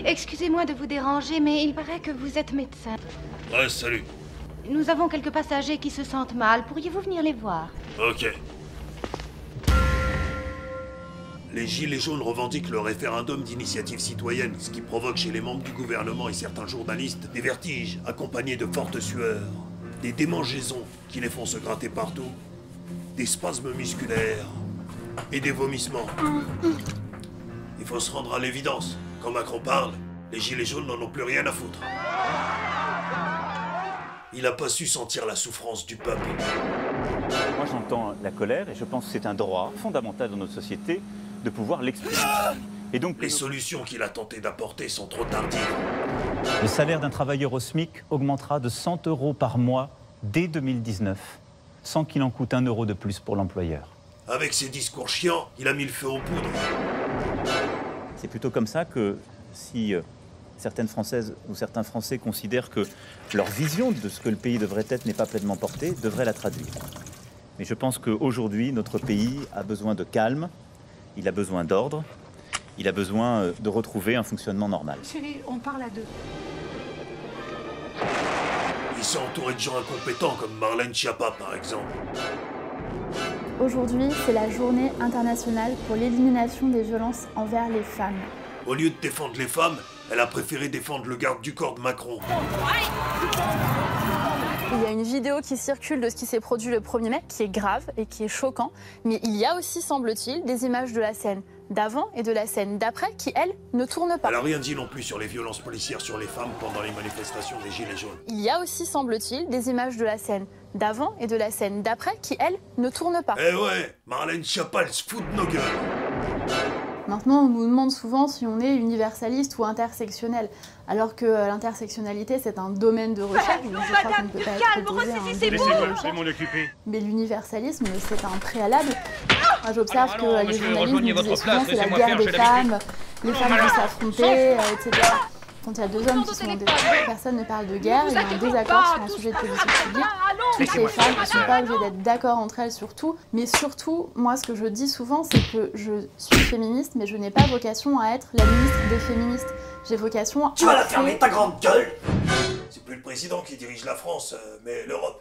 Excusez-moi de vous déranger, mais il paraît que vous êtes médecin. Ouais, salut. Nous avons quelques passagers qui se sentent mal. Pourriez-vous venir les voir? Ok. Les Gilets jaunes revendiquent le référendum d'initiative citoyenne, ce qui provoque chez les membres du gouvernement et certains journalistes des vertiges, accompagnés de fortes sueurs, des démangeaisons qui les font se gratter partout, des spasmes musculaires et des vomissements. Il faut se rendre à l'évidence. Quand Macron parle, les Gilets jaunes n'en ont plus rien à foutre. Il n'a pas su sentir la souffrance du peuple. Moi j'entends la colère et je pense que c'est un droit fondamental dans notre société de pouvoir l'exprimer. Et donc les solutions qu'il a tenté d'apporter sont trop tardives. Le salaire d'un travailleur au SMIC augmentera de 100 € par mois dès 2019, sans qu'il en coûte 1 € de plus pour l'employeur. Avec ses discours chiants, il a mis le feu aux poudres. C'est plutôt comme ça que si certaines Françaises ou certains Français considèrent que leur vision de ce que le pays devrait être n'est pas pleinement portée, devraient la traduire. Mais je pense qu'aujourd'hui, notre pays a besoin de calme, il a besoin d'ordre, il a besoin de retrouver un fonctionnement normal. Chérie, on parle à deux. Il s'est entouré de gens incompétents comme Marlène Schiappa, par exemple. Aujourd'hui, c'est la journée internationale pour l'élimination des violences envers les femmes. Au lieu de défendre les femmes, elle a préféré défendre le garde du corps de Macron. Il y a une vidéo qui circule de ce qui s'est produit le 1er mai, qui est grave et qui est choquant. Mais il y a aussi, semble-t-il, des images de la scène d'avant et de la scène d'après qui, elles, ne tournent pas. Elle n'a rien dit non plus sur les violences policières sur les femmes pendant les manifestations des Gilets jaunes. Il y a aussi, semble-t-il, des images de la scène d'avant et de la scène d'après qui, elles, ne tournent pas. Eh ouais, Marlène Schiappa, elle se fout de nos gueules. Maintenant, on nous demande souvent si on est universaliste ou intersectionnel, alors que l'intersectionnalité, c'est un domaine de recherche, donc je crois qu'on ne peut pas être opposé à un domaine de recherche. Mais l'universalisme, c'est un préalable. Moi, j'observe que les journalistes nous disent souvent c'est la guerre des femmes, les femmes vont s'affronter, etc. Quand il y a deux hommes qui sont en désaccord, personne ne parle de guerre, il y a un désaccord sur un sujet de politique publique. Toutes les femmes ne sont pas obligées d'être d'accord entre elles sur tout, mais surtout, moi ce que je dis souvent, c'est que je suis féministe, mais je n'ai pas vocation à être la ministre des féministes. J'ai vocation à... Tu vas la fermer ta grande gueule! C'est plus le président qui dirige la France, mais l'Europe.